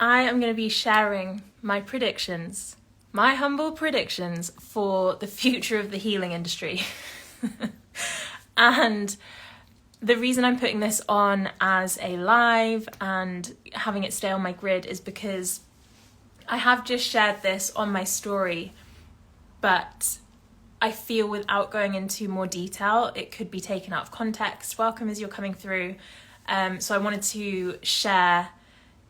I am going to be sharing my predictions, my humble predictions for the future of the healing industry. And the reason I'm putting this on as a live and having it stay on my grid is because I have just shared this on my story, but I feel without going into more detail, it could be taken out of context. Welcome as you're coming through. So I wanted to share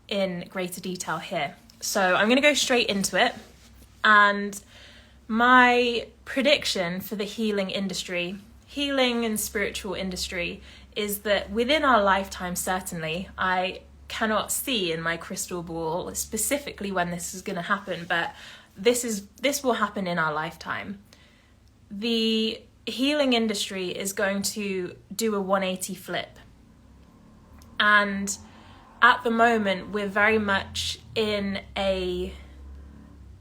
in greater detail here. So I'm going to go straight into it. And my prediction for the healing industry, healing and spiritual industry, is that within our lifetime, certainly, I cannot see in my crystal ball specifically when this is going to happen, but this will happen in our lifetime. The healing industry is going to do a 180 flip. And at the moment, we're very much in a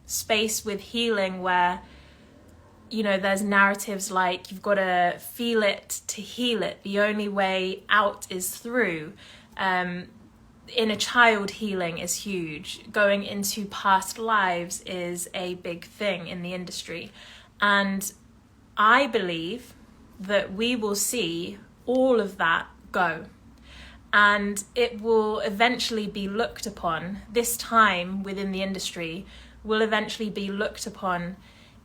space with healing where, you know, there's narratives like you've got to feel it to heal it. The only way out is through. Inner child healing is huge. Going into past lives is a big thing in the industry. And I believe that we will see all of that go. And it will eventually be looked upon, this time within the industry will eventually be looked upon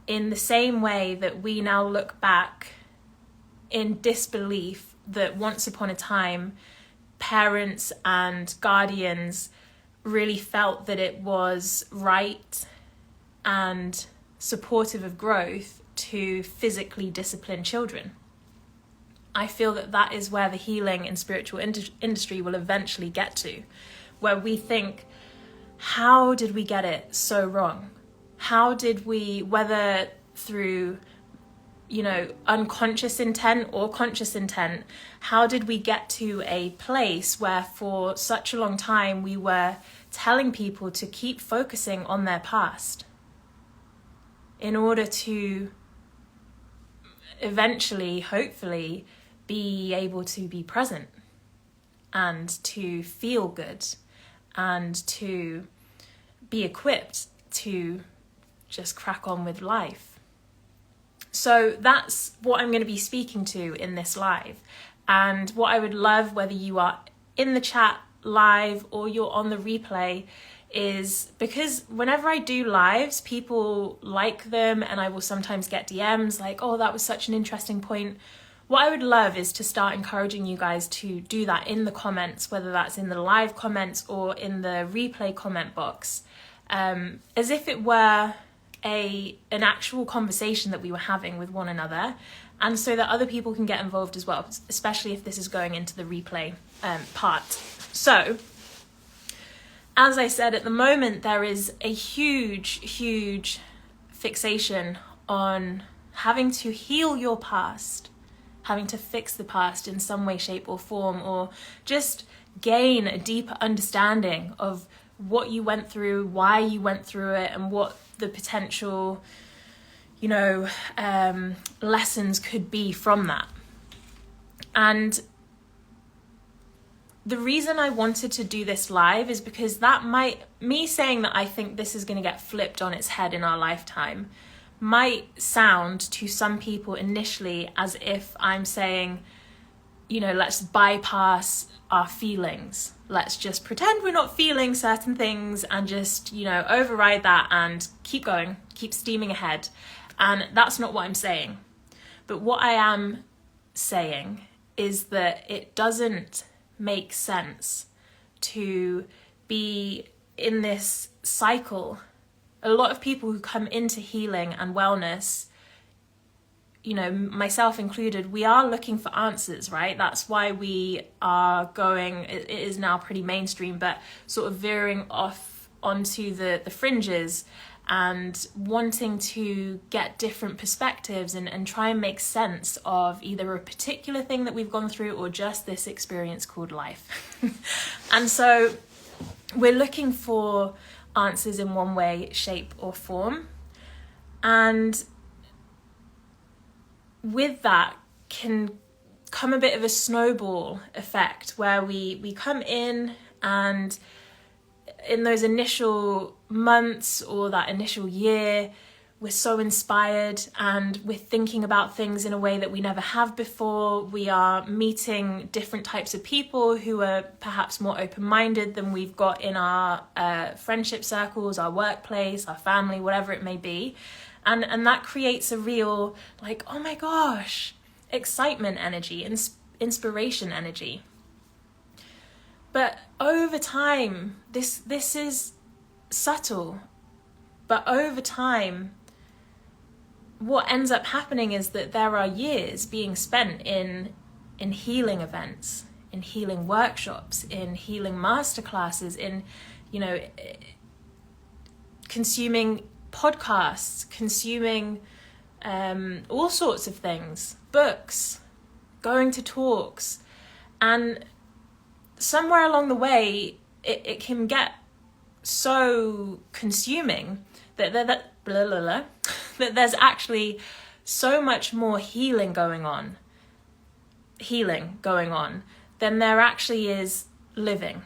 in the same way that we now look back in disbelief that once upon a time, parents and guardians really felt that it was right and supportive of growth to physically discipline children. I feel that that is where the healing and spiritual industry will eventually get to, where we think, how did we get it so wrong? How did we, whether through, you know, unconscious intent or conscious intent, how did we get to a place where for such a long time we were telling people to keep focusing on their past in order to eventually, hopefully, be able to be present and to feel good and to be equipped to just crack on with life. So that's what I'm going to be speaking to in this live. And what I would love, whether you are in the chat live or you're on the replay, is because whenever I do lives, people like them and I will sometimes get DMs like, oh, that was such an interesting point. What I would love is to start encouraging you guys to do that in the comments, whether that's in the live comments or in the replay comment box, as if it were an actual conversation that we were having with one another, and so that other people can get involved as well, especially if this is going into the replay part. So, as I said, at the moment there is a huge fixation on having to heal your past, having to fix the past in some way, shape or form, or just gain a deeper understanding of what you went through, why you went through it, and what the potential, you know, lessons could be from that. And the reason I wanted to do this live is because me saying that I think this is going to get flipped on its head in our lifetime might sound to some people initially as if I'm saying, you know, let's bypass our feelings. Let's just pretend we're not feeling certain things and just, you know, override that and keep going, keep steaming ahead. And that's not what I'm saying. But what I am saying is that it doesn't make sense to be in this cycle. A lot of people who come into healing and wellness, you know, myself included, we are looking for answers, right? That's why we are going, it is now pretty mainstream, but sort of veering off onto the fringes and wanting to get different perspectives and try and make sense of either a particular thing that we've gone through or just this experience called life. And so we're looking for answers in one way, shape or form. And with that can come a bit of a snowball effect where we come in and in those initial months or that initial year, we're so inspired and we're thinking about things in a way that we never have before. We are meeting different types of people who are perhaps more open-minded than we've got in our friendship circles, our workplace, our family, whatever it may be. And that creates a real, like, oh my gosh, excitement energy, inspiration energy. But over time, this is subtle, but over time, what ends up happening is that there are years being spent in healing events, in healing workshops, in healing masterclasses, in, consuming podcasts, consuming all sorts of things, books, going to talks. And somewhere along the way, it can get so consuming that there's actually so much more healing going on than there actually is living.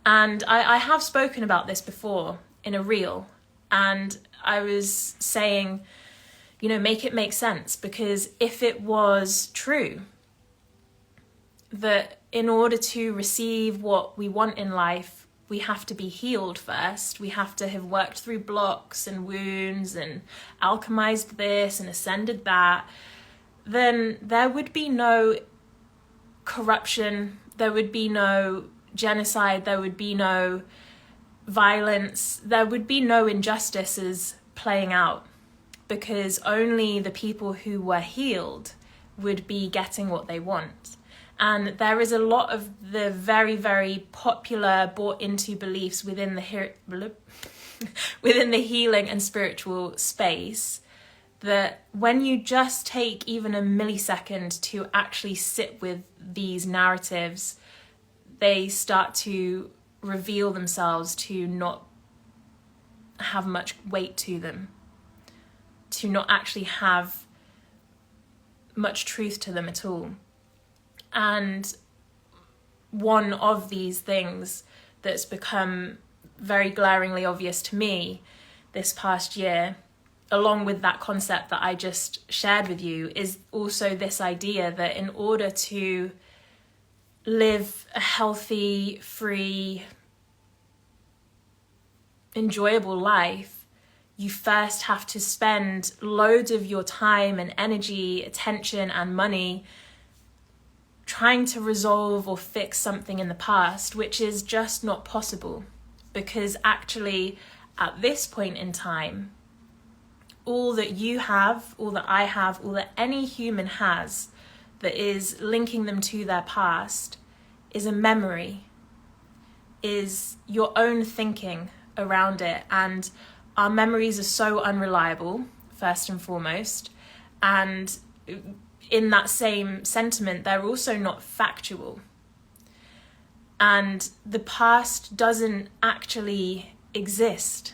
And I have spoken about this before in a reel, and I was saying, make it make sense, because if it was true that in order to receive what we want in life, we have to be healed first. We have to have worked through blocks and wounds and alchemized this and ascended that. Then there would be no corruption. There would be no genocide. There would be no violence. There would be no injustices playing out, because only the people who were healed would be getting what they want. And there is a lot of the very, very popular, bought into beliefs within the healing and spiritual space, that when you just take even a millisecond to actually sit with these narratives, they start to reveal themselves to not have much weight to them, to not actually have much truth to them at all. And one of these things that's become very glaringly obvious to me this past year, along with that concept that I just shared with you, is also this idea that in order to live a healthy, free, enjoyable life, you first have to spend loads of your time and energy, attention and money trying to resolve or fix something in the past, which is just not possible. Because actually, at this point in time, all that you have, all that I have, all that any human has that is linking them to their past is a memory, is your own thinking around it. And our memories are so unreliable, first and foremost, and in that same sentiment, they're also not factual. And the past doesn't actually exist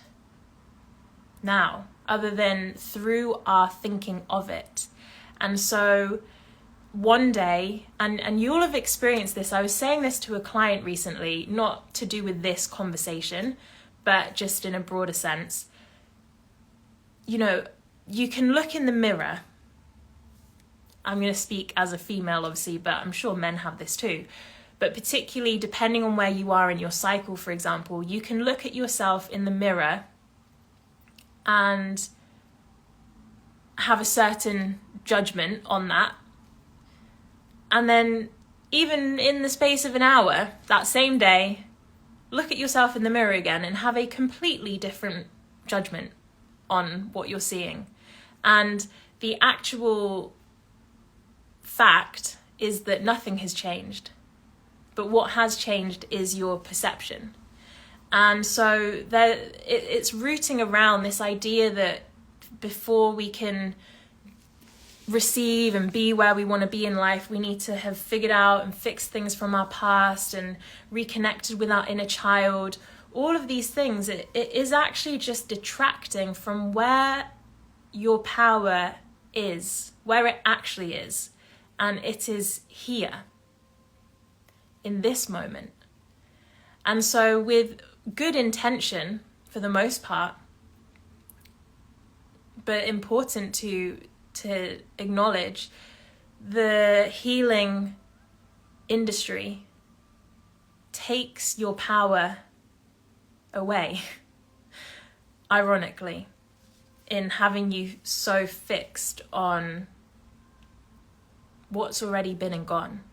now, other than through our thinking of it. And so one day, and you'll have experienced this, I was saying this to a client recently, not to do with this conversation, but just in a broader sense. You can look in the mirror. I'm going to speak as a female, obviously, but I'm sure men have this too. But particularly depending on where you are in your cycle, for example, you can look at yourself in the mirror and have a certain judgment on that. And then even in the space of an hour, that same day, look at yourself in the mirror again and have a completely different judgment on what you're seeing. And the actual fact is that nothing has changed, but what has changed is your perception. And so it's rooting around this idea that before we can receive and be where we want to be in life, we need to have figured out and fixed things from our past and reconnected with our inner child. All of these things, it is actually just detracting from where your power is, where it actually is. And it is here, in this moment. And so with good intention, for the most part, but important to acknowledge, the healing industry takes your power away, ironically, in having you so fixed on what's already been and gone.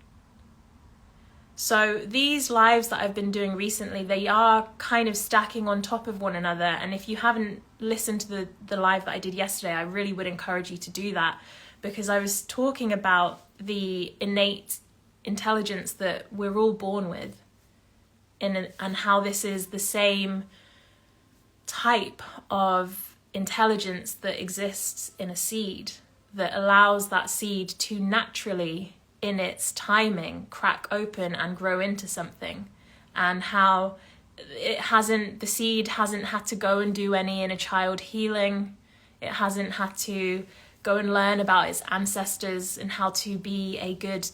So these lives that I've been doing recently, they are kind of stacking on top of one another. And if you haven't listened to the live that I did yesterday, I really would encourage you to do that, because I was talking about the innate intelligence that we're all born with, and how this is the same type of intelligence that exists in a seed, that allows that seed to naturally, in its timing, crack open and grow into something, and how the seed hasn't had to go and do any inner child healing. It hasn't had to go and learn about its ancestors and how to be a good,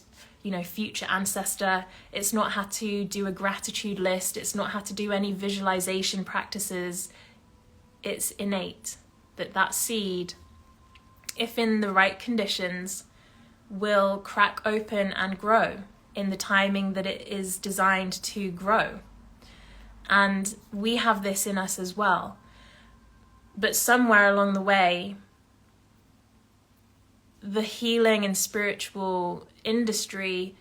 future ancestor. It's not had to do a gratitude list. It's not had to do any visualization practices. It's innate that seed, if in the right conditions, will crack open and grow in the timing that it is designed to grow. And we have this in us as well. But somewhere along the way, the healing and spiritual industry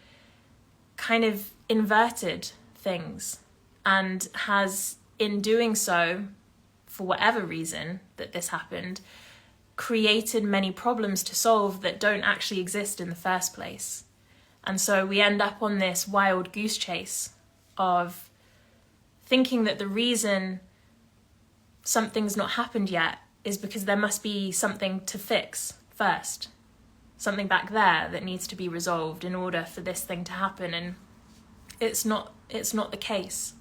kind of inverted things, and has, in doing so, for whatever reason that this happened, created many problems to solve that don't actually exist in the first place. And so we end up on this wild goose chase of thinking that the reason something's not happened yet is because there must be something to fix first, something back there that needs to be resolved in order for this thing to happen. And it's not the case.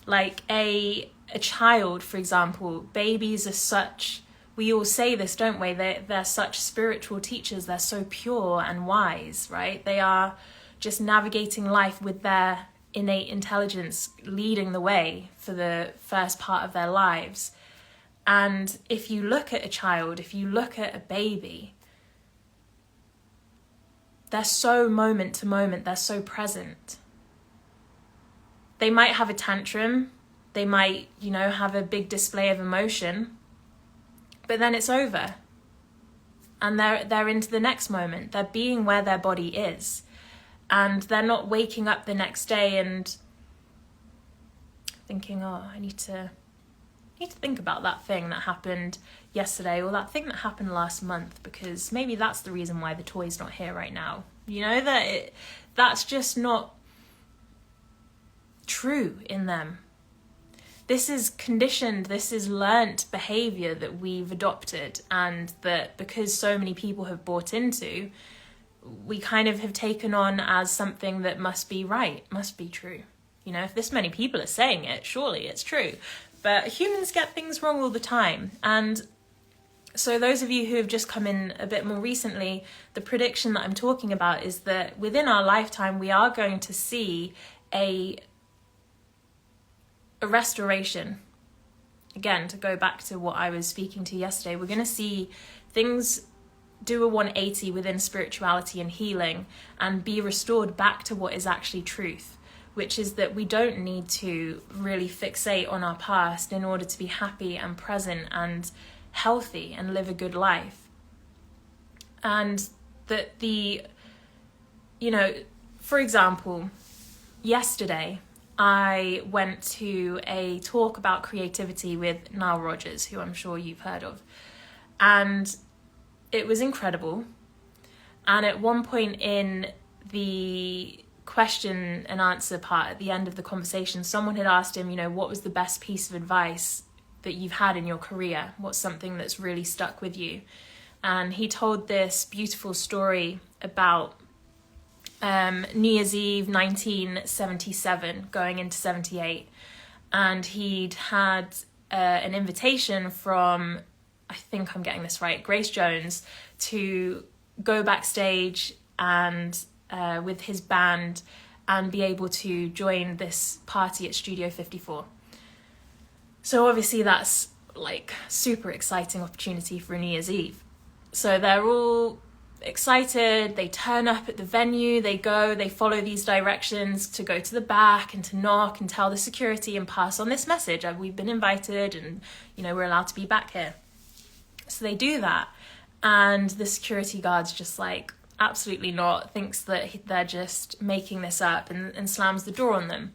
Like a child, for example, babies are such, we all say this, don't we? They're such spiritual teachers. They're so pure and wise, right? They are just navigating life with their innate intelligence, leading the way for the first part of their lives. And if you look at a child, if you look at a baby, they're so moment to moment, they're so present. They might have a tantrum, they might, have a big display of emotion, but then it's over. And they're into the next moment. They're being where their body is. And they're not waking up the next day and thinking, I need to think about that thing that happened yesterday, or that thing that happened last month, because maybe that's the reason why the toy's not here right now. That's just not true in them. This is conditioned, this is learnt behaviour that we've adopted, and that because so many people have bought into, we kind of have taken on as something that must be right, must be true. If this many people are saying it, surely it's true. But humans get things wrong all the time. And so those of you who have just come in a bit more recently, the prediction that I'm talking about is that within our lifetime, we are going to see a restoration. Again, to go back to what I was speaking to yesterday, we're going to see things do a 180 within spirituality and healing and be restored back to what is actually truth, which is that we don't need to really fixate on our past in order to be happy and present and healthy and live a good life. And that for example, yesterday I went to a talk about creativity with Nile Rodgers, who I'm sure you've heard of. And it was incredible. And at one point in the question and answer part at the end of the conversation, someone had asked him, what was the best piece of advice that you've had in your career? What's something that's really stuck with you? And he told this beautiful story about New Year's Eve 1977 going into 78, and he'd had an invitation from, I think I'm getting this right, Grace Jones, to go backstage and with his band and be able to join this party at Studio 54. So obviously that's like super exciting opportunity for a New Year's Eve. So they're all excited, they turn up at the venue, they follow these directions to go to the back and to knock and tell the security and pass on this message. We've been invited and, you know, we're allowed to be back here. So they do that, and the security guard's just like, absolutely not, thinks that they're just making this up, and slams the door on them.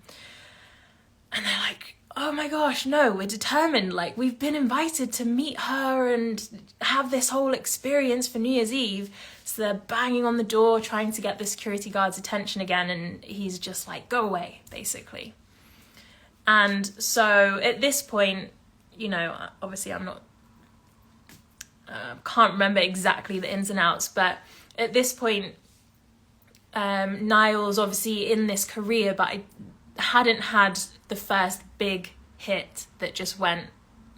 And they're like, oh my gosh, no, we're determined, like, we've been invited to meet her and have this whole experience for New Year's Eve. So they're banging on the door, trying to get the security guard's attention again, and he's just like, go away, basically. And so at this point, you know, obviously I'm not, can't remember exactly the ins and outs, but at this point, Niall's obviously in this career, but I hadn't had the first big hit that just went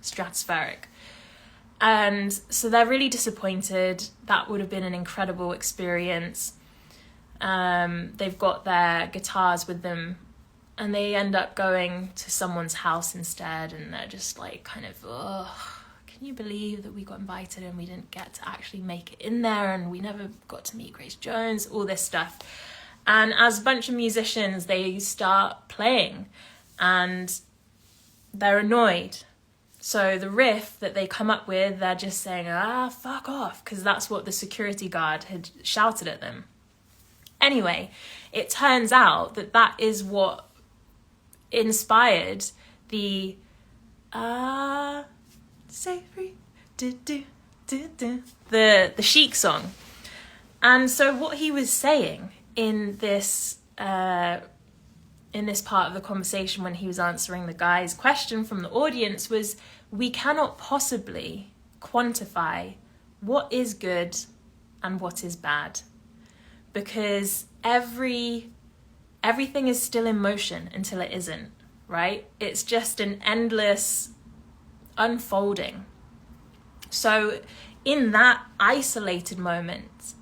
stratospheric. And so they're really disappointed. That would have been an incredible experience. They've got their guitars with them, and they end up going to someone's house instead, and they're just like kind of, oh, can you believe that we got invited and we didn't get to actually make it in there, and we never got to meet Grace Jones, all this stuff. And as a bunch of musicians, they start playing and they're annoyed. So the riff that they come up with, they're just saying, fuck off, because that's what the security guard had shouted at them. Anyway, it turns out that that is what inspired the Say free, the Chic song. And so what he was saying in this part of the conversation when he was answering the guy's question from the audience was, we cannot possibly quantify what is good and what is bad, because everything is still in motion until it isn't, right? It's just an endless unfolding. So in that isolated moment,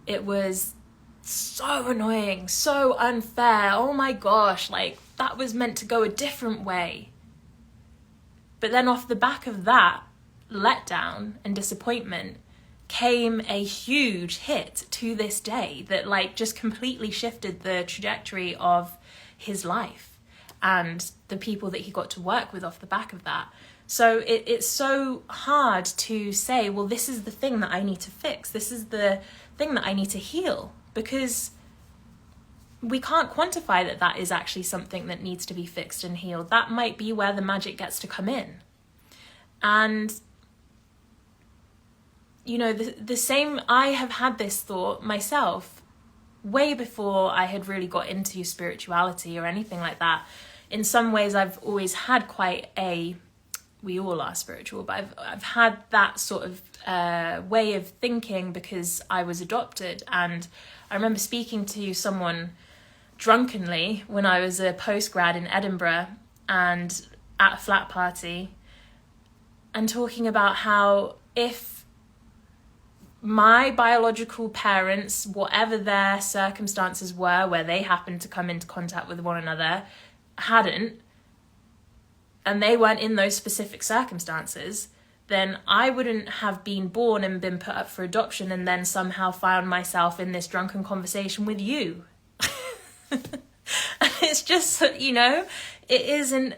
it was so annoying, so unfair. Oh my gosh, like that was meant to go a different way. But then off the back of that letdown and disappointment came a huge hit to this day that like just completely shifted the trajectory of his life and the people that he got to work with off the back of that. So it's so hard to say, well, this is the thing that I need to fix. This is the thing that I need to heal, because we can't quantify that that is actually something that needs to be fixed and healed. That might be where the magic gets to come in. And, you know, the same, I have had this thought myself way before I had really got into spirituality or anything like that. In some ways, I've always had quite a, we all are spiritual, but I've had that sort of way of thinking because I was adopted. And I remember speaking to someone drunkenly when I was a postgrad in Edinburgh and at a flat party, and talking about how if my biological parents, whatever their circumstances were where they happened to come into contact with one another, hadn't, and they weren't in those specific circumstances, then I wouldn't have been born and been put up for adoption and then somehow found myself in this drunken conversation with you. And it's just, you know, it is an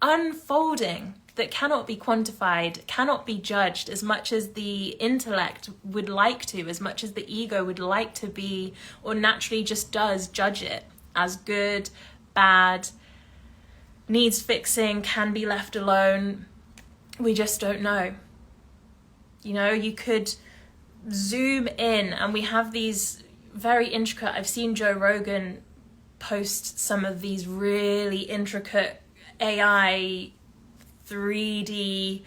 unfolding that cannot be quantified, cannot be judged, as much as the intellect would like to, as much as the ego would like to be, or naturally just does judge it as good, bad, needs fixing, can be left alone. We just don't know. You know, you could zoom in, and we have these very intricate, I've seen Joe Rogan post some of these really intricate AI 3D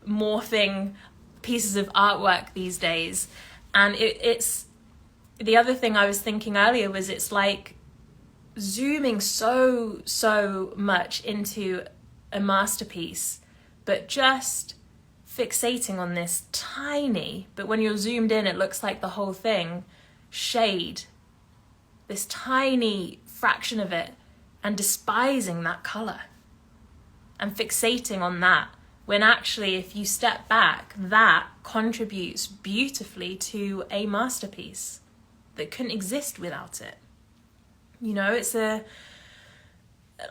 morphing pieces of artwork these days. And it's the other thing I was thinking earlier was it's like zooming so much into a masterpiece, but just fixating on this tiny, but when you're zoomed in it looks like the whole thing, shade, this tiny fraction of it and despising that colour and fixating on that, when actually if you step back, that contributes beautifully to a masterpiece that couldn't exist without it. You know, it's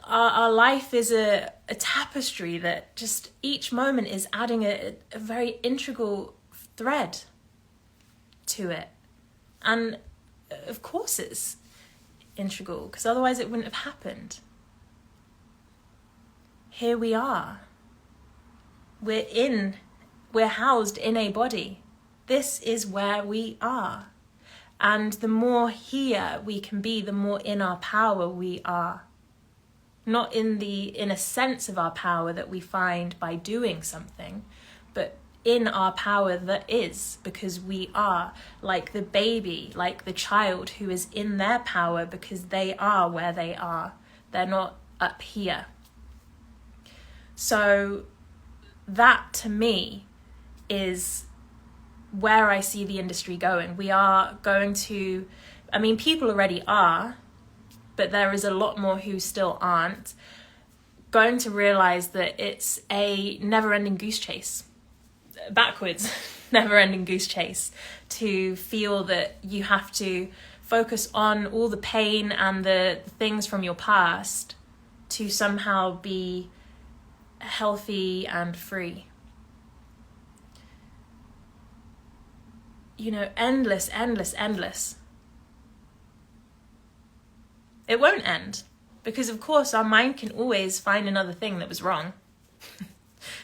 our life is a tapestry that just each moment is adding a very integral thread to it. And of course it's integral, because otherwise it wouldn't have happened. Here we are. We're housed in a body. This is where we are. And the more here we can be, the more in our power we are. Not in a sense of our power that we find by doing something, but in our power that is, because we are like the baby, like the child who is in their power because they are where they are. They're not up here. So that to me is where I see the industry going. We are going to, I mean, people already are, but there is a lot more who still aren't, going to realize that it's a never-ending goose chase. Backwards, never-ending goose chase, to feel that you have to focus on all the pain and the things from your past to somehow be healthy and free. You know, endless. It won't end, because of course our mind can always find another thing that was wrong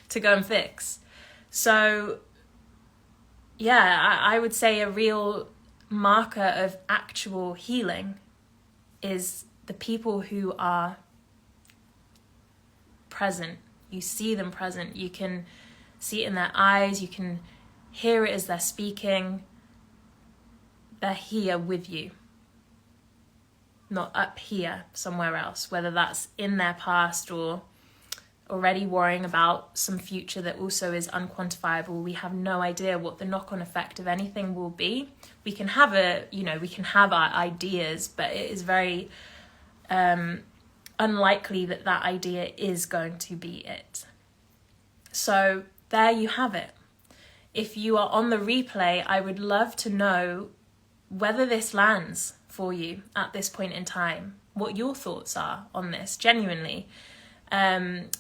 to go and fix. So yeah, I would say a real marker of actual healing is the people who are present. You see them present. You can see it in their eyes. You can hear it as they're speaking. They're here with you, not up here somewhere else, whether that's in their past or already worrying about some future that also is unquantifiable. We have no idea what the knock-on effect of anything will be. We can have our ideas, but it is very unlikely that idea is going to be it. So there you have it. If you are on the replay, I would love to know whether this lands for you at this point in time, what your thoughts are on this, genuinely. And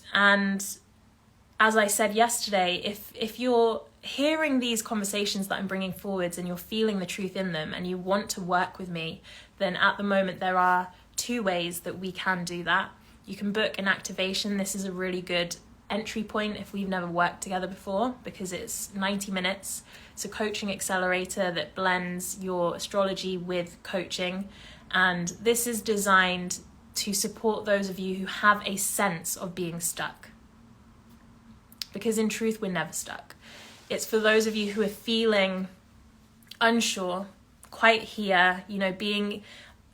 as I said yesterday, if you're hearing these conversations that I'm bringing forwards and you're feeling the truth in them and you want to work with me, then at the moment there are 2 ways that we can do that. You can book an activation. This is a really good entry point if we've never worked together before, because it's 90 minutes. It's a coaching accelerator that blends your astrology with coaching, and this is designed to support those of you who have a sense of being stuck, because in truth we're never stuck. It's for those of you who are feeling unsure, quite here, you know, being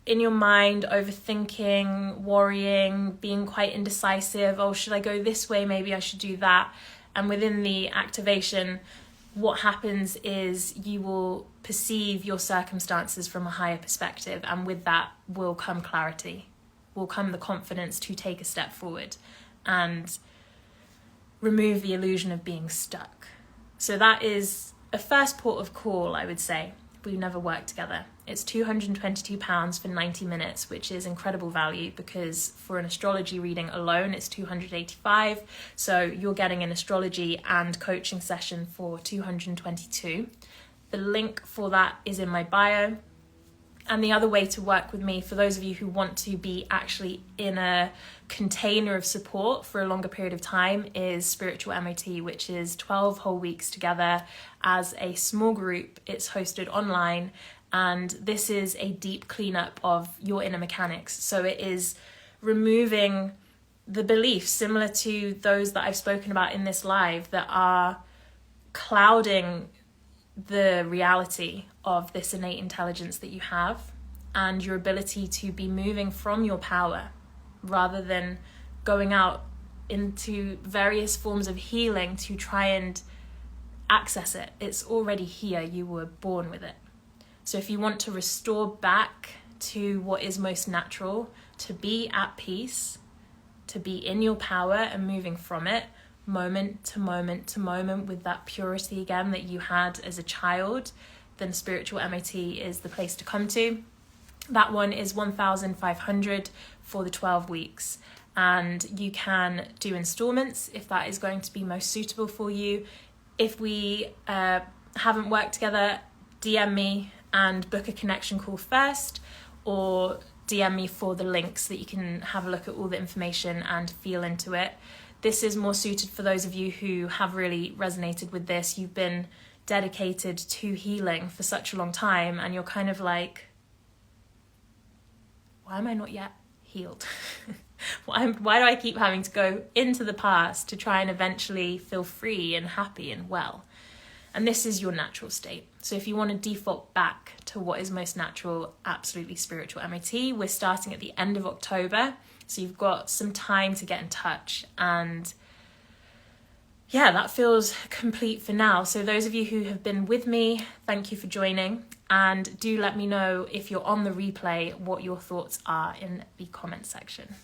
in your mind, overthinking, worrying, being quite indecisive. Oh, should I go this way? Maybe I should do that. And within the activation, what happens is you will perceive your circumstances from a higher perspective. And with that will come clarity, will come the confidence to take a step forward and remove the illusion of being stuck. So that is a first port of call, I would say. We've never worked together. It's £222 for 90 minutes, which is incredible value, because for an astrology reading alone, it's $285. So you're getting an astrology and coaching session for $222. The link for that is in my bio. And the other way to work with me, for those of you who want to be actually in a container of support for a longer period of time, is Spiritual MOT, which is 12 whole weeks together as a small group. It's hosted online, and this is a deep cleanup of your inner mechanics. So it is removing the beliefs similar to those that I've spoken about in this live that are clouding the reality of this innate intelligence that you have, and your ability to be moving from your power rather than going out into various forms of healing to try and access it. It's already here. You were born with it. So if you want to restore back to what is most natural, to be at peace, to be in your power and moving from it moment to moment to moment with that purity again that you had as a child, then spiritual MIT is the place to come to. That one is 1,500 for the 12 weeks. And you can do installments if that is going to be most suitable for you. If we haven't worked together, DM me and book a connection call first, or DM me for the links that you can have a look at all the information and feel into it. This is more suited for those of you who have really resonated with this. You've been dedicated to healing for such a long time and you're kind of like, why am I not yet healed? Why do I keep having to go into the past to try and eventually feel free and happy and well? And this is your natural state. So if you want to default back to what is most natural, absolutely spiritual MIT. We're starting at the end of October. So you've got some time to get in touch. And yeah, that feels complete for now. So those of you who have been with me, thank you for joining. And do let me know if you're on the replay, what your thoughts are in the comment section.